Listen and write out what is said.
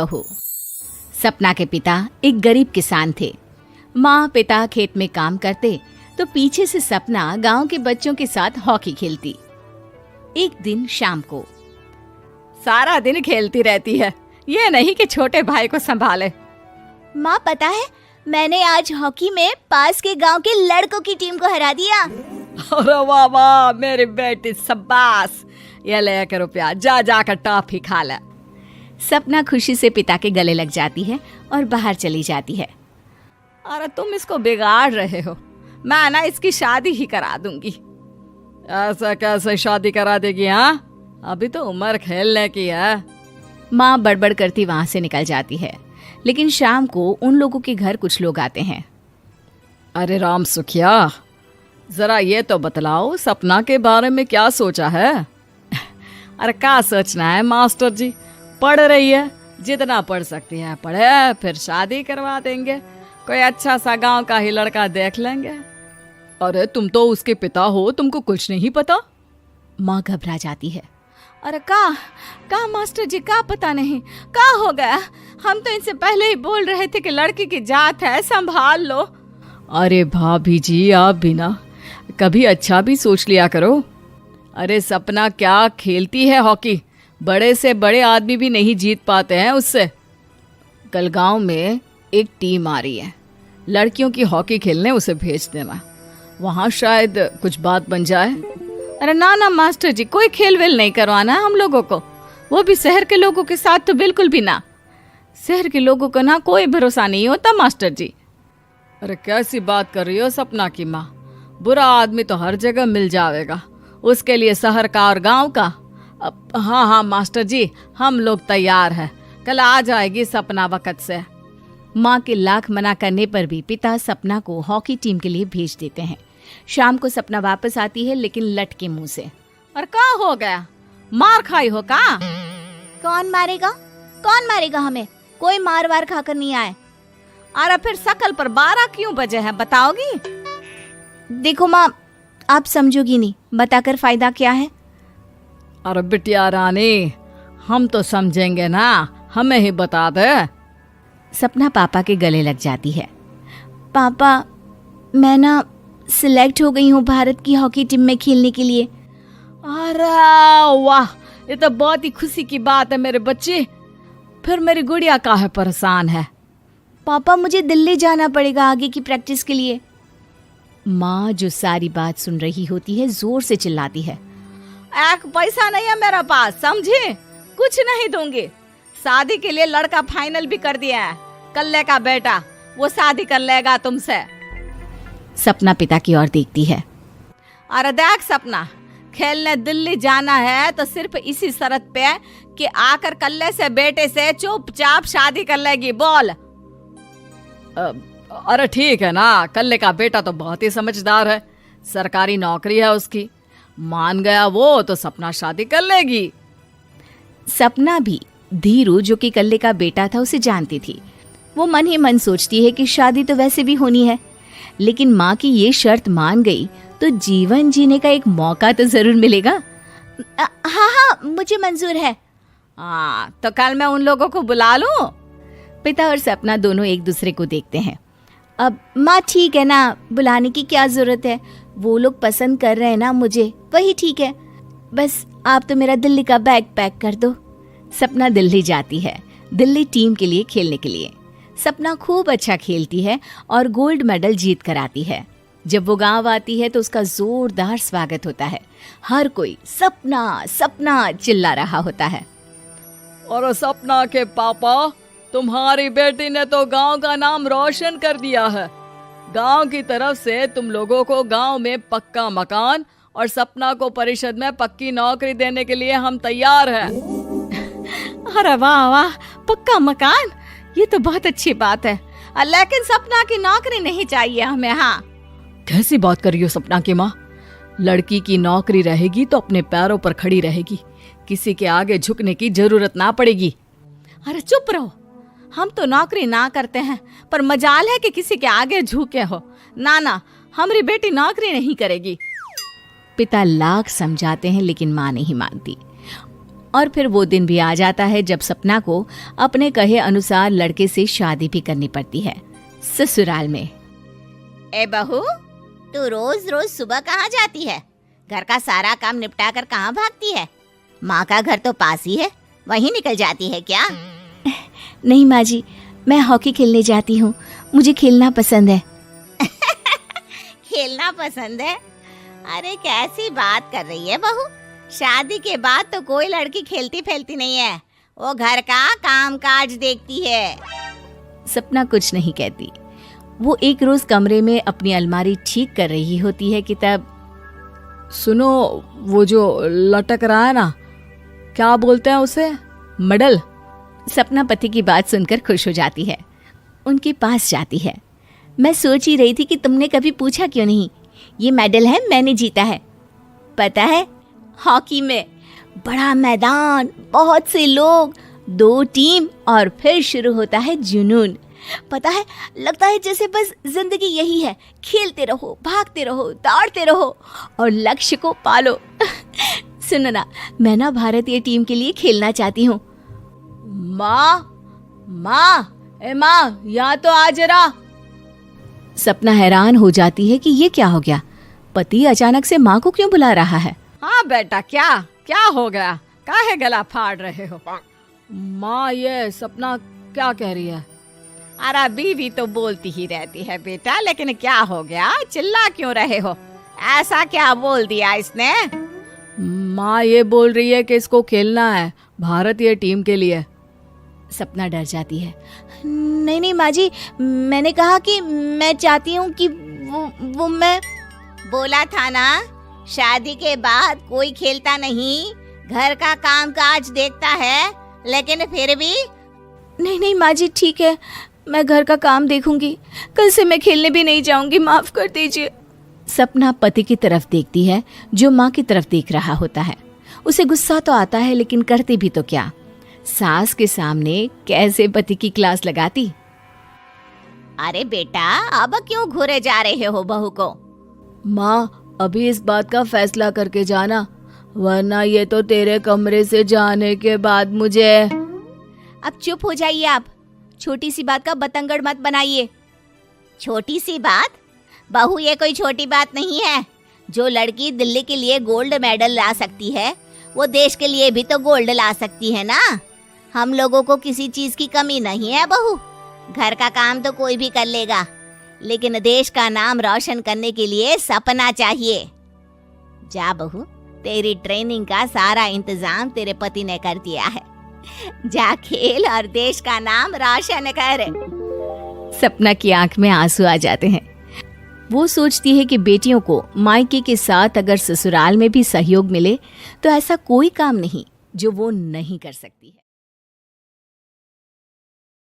बहू। सपना के पिता एक गरीब किसान थे। माँ पिता खेत में काम करते तो पीछे से सपना गांव के बच्चों के साथ हॉकी खेलती। एक दिन शाम को, सारा दिन खेलती रहती है, ये नहीं कि छोटे भाई को संभाले। माँ पता है, मैंने आज हॉकी में पास के गांव के लड़कों की टीम को हरा दिया। अरे वाह वाह मेरी बेटी, शाबाश। ये ले के रुपया, जा जाकर टॉफी खा ले। सपना खुशी से पिता के गले लग जाती है और बाहर चली जाती है। अरे तुम इसको बिगाड़ रहे हो, मैं ना इसकी शादी ही करा दूंगी। ऐसा कैसे शादी करा देगी? हाँ, अभी तो उम्र खेलने की है। माँ बड़बड़ करती वहां से निकल जाती है। लेकिन शाम को उन लोगों के घर कुछ लोग आते हैं। अरे राम सुखिया, जरा ये तो बतलाओ, सपना के बारे में क्या सोचा है? अरे क्या सोचना है मास्टर जी, पढ़ रही है, जितना पढ़ सकती है पढ़े, फिर शादी करवा देंगे, कोई अच्छा सा गांव का ही लड़का देख लेंगे। अरे तुम तो उसके पिता हो, तुमको कुछ नहीं पता? माँ घबरा जाती है। अरे का मास्टर जी, का पता नहीं, का हो गया? हम तो इनसे पहले ही बोल रहे थे कि लड़की की जात है, संभाल लो। अरे भाभी जी, आप भी ना कभी अच्छा भी सोच लिया करो। अरे सपना क्या खेलती है हॉकी, बड़े से बड़े आदमी भी नहीं जीत पाते हैं उससे। कल गांव में एक टीम आ रही है, लड़कियों की हॉकी खेलने उसे भेज देना, वहां शायद कुछ बात बन जाए। अरे ना मास्टर जी, कोई खेल वेल नहीं करवाना है हम लोगों को, वो भी शहर के लोगों के साथ तो बिल्कुल भी ना। शहर के लोगों को ना कोई भरोसा नहीं होता मास्टर जी। अरे कैसी बात कर रही हो सपना की माँ, बुरा आदमी तो हर जगह मिल जाएगा, उसके लिए शहर का और गांव का। हाँ मास्टर जी, हम लोग तैयार हैं, कल आ जाएगी सपना वक्त से। माँ के लाख मना करने पर भी पिता सपना को हॉकी टीम के लिए भेज देते हैं। शाम को सपना वापस आती है, लेकिन लट के मुंह से। और क्या हो गया, मार खाई हो का? कौन मारेगा हमें? कोई मार वार खाकर नहीं आए। अरे फिर शकल पर 12 क्यों बजे हैं, बताओगी? देखो माँ, आप समझोगी नहीं, बताकर फायदा क्या है? अरे बिटिया रानी, हम तो समझेंगे ना, हमें ही बता दे। सपना पापा के गले लग जाती है। पापा, मैं ना सिलेक्ट हो गई हूँ भारत की हॉकी टीम में खेलने के लिए। अरे वाह, ये तो बहुत ही खुशी की बात है मेरे बच्चे। फिर मेरी गुड़िया काहे परेशान है? पापा, मुझे दिल्ली जाना पड़ेगा आगे की प्रैक्टिस के लिए। माँ जो सारी बात सुन रही होती है, जोर से चिल्लाती है। एक पैसा नहीं है मेरे पास, समझे? कुछ नहीं दूंगी। शादी के लिए लड़का फाइनल भी कर दिया है, कल्ले का बेटा, वो शादी कर लेगा तुमसे। सपना पिता की ओर देखती है। अरे देख सपना, खेलने दिल्ली जाना है तो सिर्फ इसी शर्त पे कि आकर कल्ले से बेटे से चुपचाप शादी कर लेगी, बोल। अरे ठीक है ना, कल्ले का बेटा तो बहुत ही समझदार है, सरकारी नौकरी है उसकी, मान गया वो तो सपना शादी कर लेगी। सपना भी धीरू, जो कि कल्ले का बेटा था, उसे जानती थी। वो मन ही मन सोचती है कि शादी तो वैसे भी होनी है, लेकिन माँ की ये शर्त मान गई तो जीवन जीने का एक मौका तो जरूर मिलेगा। हाँ, मुझे मंजूर है। हाँ, तो कल मैं उन लोगों को बुला लूं? पिता और सपना दोनों एक दूसरे को देखते हैं। अब माँ ठीक है ना, बुलाने की क्या जरूरत है, वो लोग पसंद कर रहे हैं ना मुझे, वही ठीक है। बस आप तो मेरा दिल्ली का बैग पैक कर दो। सपना दिल्ली जाती है, दिल्ली टीम के लिए खेलने के लिए। सपना खूब अच्छा खेलती है और गोल्ड मेडल जीत कर आती है। जब वो गांव आती है तो उसका जोरदार स्वागत होता है। हर कोई सपना सपना चिल्ला रहा होता है। और सपना के पापा, तुम्हारी बेटी ने तो गांव का नाम रोशन कर दिया है। गांव की तरफ से तुम लोगों को गांव में पक्का मकान और सपना को परिषद में पक्की नौकरी देने के लिए हम तैयार हैं। अरे वाह वाह, पक्का मकान, ये तो बहुत अच्छी बात है, लेकिन सपना की नौकरी नहीं चाहिए हमें। हाँ, कैसी बात कर रही हो सपना की माँ? लड़की की नौकरी रहेगी तो अपने पैरों पर खड़ी रहेगी, किसी के आगे झुकने की जरूरत ना पड़ेगी। अरे चुप रहो, हम तो नौकरी ना करते हैं, पर मजाल है कि किसी के आगे झुके हो। ना, हमारी बेटी नौकरी नहीं करेगी। पिता लाख समझाते हैं, लेकिन माँ नहीं मानती। और फिर वो दिन भी आ जाता है जब सपना को अपने कहे अनुसार लड़के से शादी भी करनी पड़ती है। ससुराल में। ए बहू, तू रोज रोज सुबह कहाँ जाती है? घर का सारा काम निपटा कर कहाँ भागती है? माँ का घर तो पास ही है, वहीं निकल जाती है क्या? नहीं माँ जी, मैं हॉकी खेलने जाती हूँ, मुझे खेलना पसंद है। खेलना पसंद है? अरे कैसी बात कर रही है बहू, शादी के बाद तो कोई लड़की खेलती फैलती नहीं है, वो घर का काम काज देखती है। सपना कुछ नहीं कहती। वो एक रोज कमरे में अपनी अलमारी ठीक कर रही होती है कि तब सुनो, वो जो लटक रहा है ना, क्या बोलते हैं उसे? मेडल। सपना पति की बात सुनकर खुश हो जाती है, उनके पास जाती है। मैं सोच ही रही थी कि तुमने कभी पूछा क्यों नहीं। ये मेडल है, मैंने जीता है, पता है, हॉकी में। बड़ा मैदान, बहुत से लोग, 2 टीम और फिर शुरू होता है जुनून। पता है, लगता है जैसे बस जिंदगी यही है, खेलते रहो, भागते रहो, दौड़ते रहो और लक्ष्य को पालो। सुनो ना, मैं ना भारतीय टीम के लिए खेलना चाहती हूँ। माँ, यहाँ तो आ जरा। सपना हैरान हो जाती है कि ये क्या हो गया, पति अचानक से माँ को क्यों बुला रहा है। हाँ बेटा, क्या हो गया? काहे गला फाड़ रहे हो? माँ, ये सपना क्या कह रही है? अरे बीवी तो बोलती ही रहती है बेटा, लेकिन क्या हो गया, चिल्ला क्यों रहे हो? ऐसा क्या बोल दिया इसने? माँ ये बोल रही है कि इसको खेलना है भारतीय टीम के लिए। सपना डर जाती है। नहीं माँ जी, मैंने कहा कि मैं चाहती हूँ कि वो मैं बोला था ना, शादी के बाद कोई खेलता नहीं, घर का काम काज देखता है, लेकिन फिर भी। नहीं माँ जी, ठीक है, मैं घर का काम देखूंगी, कल से मैं खेलने भी नहीं जाऊंगी, माफ कर दीजिए। सपना पति की तरफ देखती है जो माँ की तरफ देख रहा होता है। उसे गुस्सा तो आता है, लेकिन करती भी तो क्या, सास के सामने कैसे पति की क्लास लगाती। अरे बेटा, अब क्यों घूरे जा रहे हो बहू को? माँ, अभी इस बात का फैसला करके जाना, वरना ये तो तेरे कमरे से जाने के बाद मुझे। अब चुप हो जाइए आप, छोटी सी बात का बतंगड़ मत बनाइए। छोटी सी बात? बहू, ये कोई छोटी बात नहीं है। जो लड़की दिल्ली के लिए गोल्ड मेडल ला सकती है, वो देश के लिए भी तो गोल्ड ला सकती है ना। हम लोगों को किसी चीज की कमी नहीं है बहू, घर का काम तो कोई भी कर लेगा, लेकिन देश का नाम रोशन करने के लिए सपना चाहिए। जा बहू, तेरी ट्रेनिंग का सारा इंतजाम तेरे पति ने कर दिया है, जा खेल और देश का नाम रोशन कर। सपना की आंख में आंसू आ जाते हैं। वो सोचती है कि बेटियों को मायके के साथ अगर ससुराल में भी सहयोग मिले तो ऐसा कोई काम नहीं जो वो नहीं कर सकती है।